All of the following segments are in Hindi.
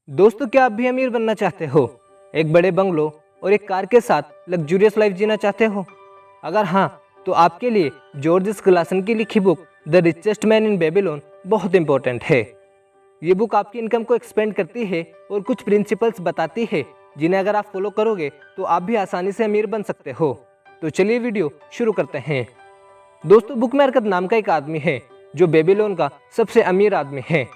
दोस्तों, क्या आप भी अमीर बनना चाहते हो? एक बड़े बंगलो और एक कार के साथ लग्जूरियस लाइफ जीना चाहते हो? अगर हाँ, तो आपके लिए जॉर्ज क्लासन की लिखी book the richest man in Babylon बहुत इंपॉर्टेंट है। ये बुक आपकी इनकम को एक्सपेंड करती है और कुछ प्रिंसिपल्स बताती है जिन्हें अगर आप फॉलो करोगे तो आप भी आसानी से अमीर बन सकते हो। तो चलिए वीडियो शुरू करते हैं। दोस्तों, बुक में अरकत नाम का एक आदमी है जो बेबीलोन का सबसे अमीर आदमी है।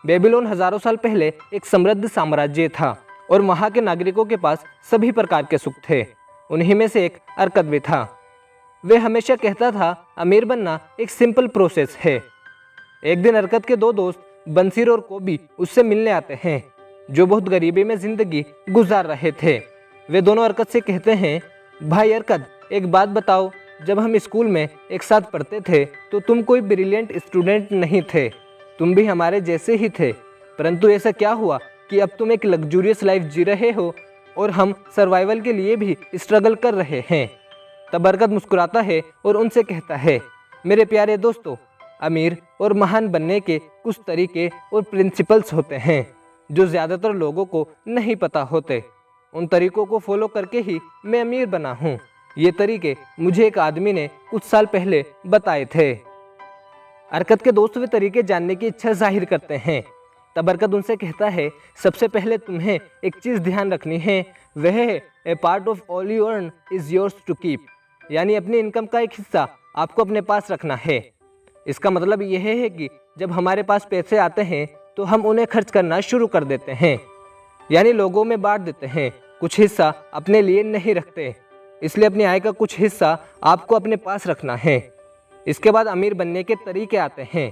बेबीलोन हजारों साल पहले एक समृद्ध साम्राज्य था और वहाँ के नागरिकों के पास सभी प्रकार के सुख थे। उन्हीं में से एक अरकत भी था। वे हमेशा कहता था, अमीर बनना एक सिंपल प्रोसेस है। एक दिन अरकत के दो दोस्त बंसीर और कोबी उससे मिलने आते हैं, जो बहुत गरीबी में जिंदगी गुजार रहे थे। वे दोनों अरकत से कहते हैं, भाई अरकत, एक बात बताओ, जब हम स्कूल में एक साथ पढ़ते थे तो तुम कोई ब्रिलियंट स्टूडेंट नहीं थे, तुम भी हमारे जैसे ही थे, परंतु ऐसा क्या हुआ कि अब तुम एक लग्जूरियस लाइफ जी रहे हो और हम सर्वाइवल के लिए भी स्ट्रगल कर रहे हैं। तब अरकत मुस्कुराता है और उनसे कहता है, मेरे प्यारे दोस्तों, अमीर और महान बनने के कुछ तरीके और प्रिंसिपल्स होते हैं जो ज़्यादातर लोगों को नहीं पता होते। उन तरीकों को फॉलो करके ही मैं अमीर बना हूँ। ये तरीके मुझे एक आदमी ने कुछ साल पहले बताए थे। अरकत के दोस्त वे तरीके जानने की इच्छा जाहिर करते हैं। तब अरकत उनसे कहता है, सबसे पहले तुम्हें एक चीज़ ध्यान रखनी है, वह है a part of all you earn is yours to keep, यानी अपनी इनकम का एक हिस्सा आपको अपने पास रखना है। इसका मतलब यह है कि जब हमारे पास पैसे आते हैं तो हम उन्हें खर्च करना शुरू कर देते हैं, यानी लोगों में बांट देते हैं, कुछ हिस्सा अपने लिए नहीं रखते। इसलिए अपनी आय का कुछ हिस्सा आपको अपने पास रखना है। इसके बाद अमीर बनने के तरीके आते हैं।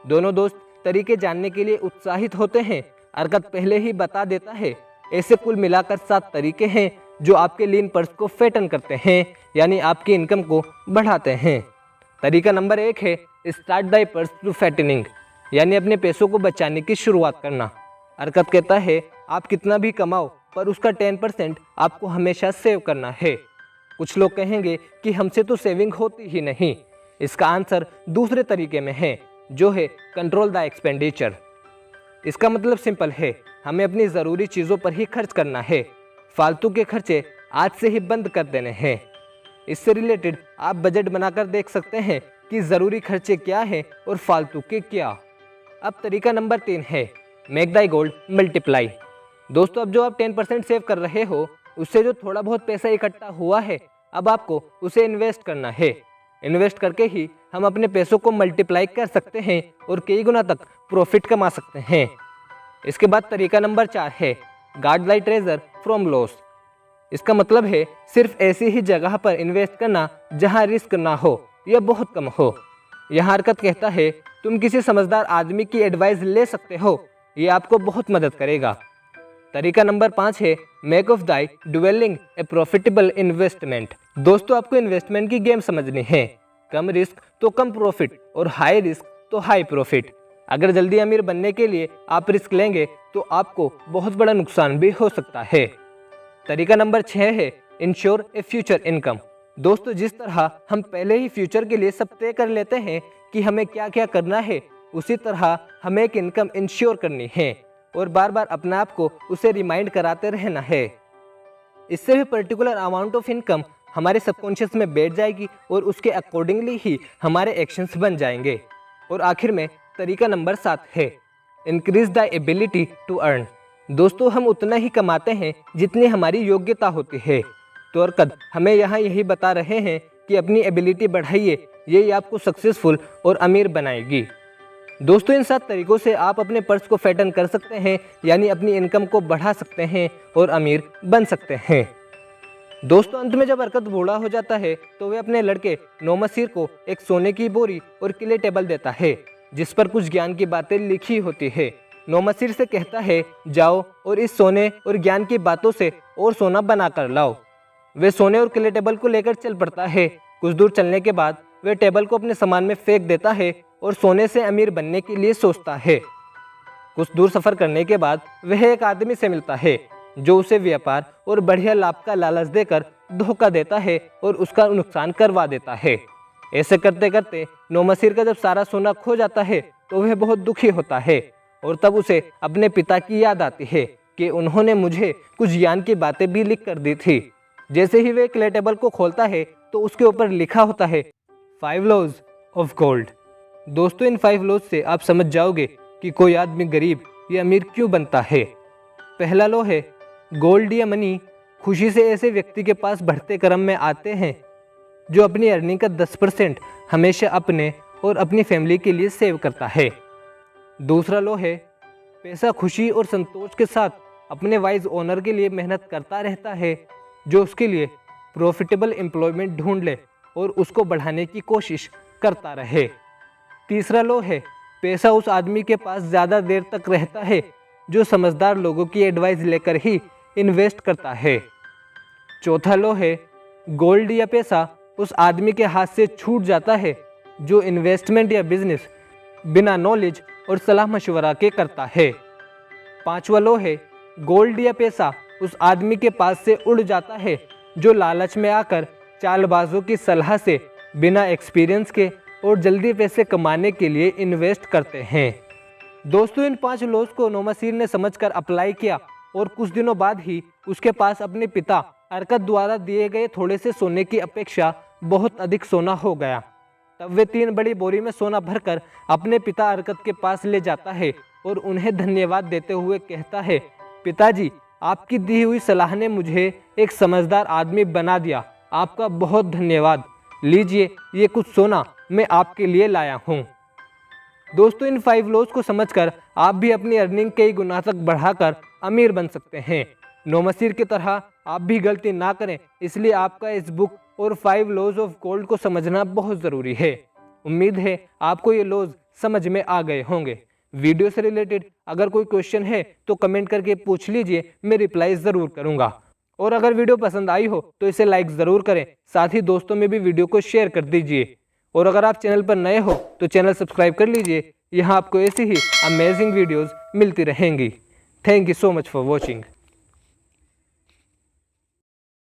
दोनों दोस्त तरीके जानने के लिए उत्साहित होते हैं। अरकत पहले ही बता देता है, ऐसे कुल मिलाकर 7 तरीके हैं जो आपके लीन पर्स को फैटन करते हैं, यानी आपकी इनकम को बढ़ाते हैं। तरीका नंबर 1 है start the purse to fattening, यानी अपने पैसों को बचाने की शुरुआत करना। अरकत कहता है, आप कितना भी कमाओ पर उसका 10% आपको हमेशा सेव करना है। कुछ लोग कहेंगे कि हमसे तो सेविंग होती ही नहीं। इसका आंसर दूसरे तरीके में है, जो है कंट्रोल द एक्सपेंडिचर। इसका मतलब सिंपल है, हमें अपनी ज़रूरी चीज़ों पर ही खर्च करना है। फालतू के खर्चे आज से ही बंद कर देने हैं। इससे रिलेटेड आप बजट बनाकर देख सकते हैं कि ज़रूरी खर्चे क्या हैं और फालतू के क्या। अब तरीका नंबर 3 है मेक द गोल्ड मल्टीप्लाई। दोस्तों, अब जो आप 10% सेव कर रहे हो, उससे जो थोड़ा बहुत पैसा इकट्ठा हुआ है, अब आपको उसे इन्वेस्ट करना है। इन्वेस्ट करके ही हम अपने पैसों को मल्टीप्लाई कर सकते हैं और कई गुना तक प्रॉफिट कमा सकते हैं। इसके बाद तरीका नंबर 4 है guard the treasure from loss. इसका मतलब है सिर्फ ऐसी ही जगह पर इन्वेस्ट करना जहां रिस्क ना हो या बहुत कम हो। यहाँ हरकत कहता है, तुम किसी समझदार आदमी की एडवाइस ले सकते हो, ये आपको बहुत मदद करेगा। तरीका नंबर 5 है make of the dwelling a profitable investment. दोस्तों, आपको इन्वेस्टमेंट की गेम समझनी है। कम रिस्क तो कम प्रॉफिट और हाई रिस्क तो हाई प्रॉफिट। अगर जल्दी अमीर बनने के लिए आप रिस्क लेंगे तो आपको बहुत बड़ा नुकसान भी हो सकता है। तरीका नंबर 6 है इंश्योर ए फ्यूचर इनकम। दोस्तों, जिस तरह हम पहले ही फ्यूचर के लिए सब तय कर लेते हैं कि हमें क्या क्या करना है, उसी तरह हमें एक इनकम इंश्योर करनी है और बार बार अपने आप को उसे रिमाइंड कराते रहना है। इससे भी पर्टिकुलर अमाउंट ऑफ इनकम हमारे सबकॉन्शियस में बैठ जाएगी और उसके अकॉर्डिंगली ही हमारे एक्शंस बन जाएंगे। और आखिर में तरीका नंबर 7 है increase the ability to earn. दोस्तों, हम उतना ही कमाते हैं जितनी हमारी योग्यता होती है। तो अरकत हमें यहाँ यही बता रहे हैं कि अपनी एबिलिटी बढ़ाइए, यही आपको सक्सेसफुल और अमीर बनाएगी। दोस्तों, इन 7 तरीकों से आप अपने पर्स को फैटन कर सकते हैं, यानी अपनी इनकम को बढ़ा सकते हैं और अमीर बन सकते हैं। दोस्तों, अंत में जब अरकत बूढ़ा हो जाता है तो वह अपने लड़के नौमसीर को एक सोने की बोरी और किले टेबल देता है जिस पर कुछ ज्ञान की बातें लिखी होती है। नौमसीर से कहता है, जाओ और इस सोने और ज्ञान की बातों से और सोना बना कर लाओ। वे सोने और किले टेबल को लेकर चल पड़ता है। कुछ दूर चलने के बाद वह टेबल को अपने सामान में फेंक देता है और सोने से अमीर बनने के लिए सोचता है। कुछ दूर सफर करने के बाद वह एक आदमी से मिलता है जो उसे व्यापार और बढ़िया लाभ का लालच देकर धोखा देता है और उसका नुकसान करवा देता है। ऐसे करते करते नौमसीर का जब सारा सोना खो जाता है तो वह बहुत दुखी होता है और तब उसे अपने पिता की याद आती है कि उन्होंने मुझे कुछ ज्ञान की बातें भी लिख कर दी थी। जैसे ही वे कलेक्टेबल को खोलता है तो उसके ऊपर लिखा होता है 5 लॉज ऑफ गोल्ड। दोस्तों, इन 5 लॉज से आप समझ जाओगे कि कोई आदमी गरीब या अमीर क्यों बनता है। पहला लॉ है गोल्ड या मनी खुशी से ऐसे व्यक्ति के पास बढ़ते क्रम में आते हैं जो अपनी अर्निंग का 10% हमेशा अपने और अपनी फैमिली के लिए सेव करता है। दूसरा लॉ है पैसा खुशी और संतोष के साथ अपने वाइज ओनर के लिए मेहनत करता रहता है जो उसके लिए प्रॉफिटेबल एम्प्लॉयमेंट ढूंढ ले और उसको बढ़ाने की कोशिश करता रहे। तीसरा लॉ है पैसा उस आदमी के पास ज़्यादा देर तक रहता है जो समझदार लोगों की एडवाइस लेकर ही इन्वेस्ट करता है। चौथा लॉ है गोल्ड या पैसा उस आदमी के हाथ से छूट जाता है जो इन्वेस्टमेंट या बिजनेस बिना नॉलेज और सलाह मशवरा के करता है। पांचवा लॉ है गोल्ड या पैसा उस आदमी के पास से उड़ जाता है जो लालच में आकर चालबाजों की सलाह से बिना एक्सपीरियंस के और जल्दी पैसे कमाने के लिए इन्वेस्ट करते हैं। दोस्तों, इन 5 लॉज को नोमासीर ने समझकर अप्लाई किया और कुछ दिनों बाद ही उसके पास अपने पिता अरकत द्वारा दिए गए थोड़े से सोने की अपेक्षा बहुत अधिक सोना हो गया। तब वे 3 बड़ी बोरी में सोना भरकर अपने पिता अरकत के पास ले जाता है और उन्हें धन्यवाद देते हुए कहता है, पिताजी, आपकी दी हुई सलाह ने मुझे एक समझदार आदमी बना दिया। आपका बहुत धन्यवाद। लीजिए, ये कुछ सोना मैं आपके लिए लाया हूँ। दोस्तों, इन 5 लॉज को समझकर आप भी अपनी अर्निंग कई गुना तक बढ़ाकर अमीर बन सकते हैं। नोमासीर की तरह आप भी गलती ना करें, इसलिए आपका इस बुक और 5 लॉज ऑफ गोल्ड को समझना बहुत ज़रूरी है। उम्मीद है आपको ये लॉज समझ में आ गए होंगे। वीडियो से रिलेटेड अगर कोई क्वेश्चन है तो कमेंट करके पूछ लीजिए, मैं रिप्लाई ज़रूर करूँगा। और अगर वीडियो पसंद आई हो तो इसे लाइक ज़रूर करें, साथ ही दोस्तों में भी वीडियो को शेयर कर दीजिए। और अगर आप चैनल पर नए हो तो चैनल सब्सक्राइब कर लीजिए, यहाँ आपको ऐसी ही अमेजिंग वीडियोज़ मिलती रहेंगी। Thank you so much for watching.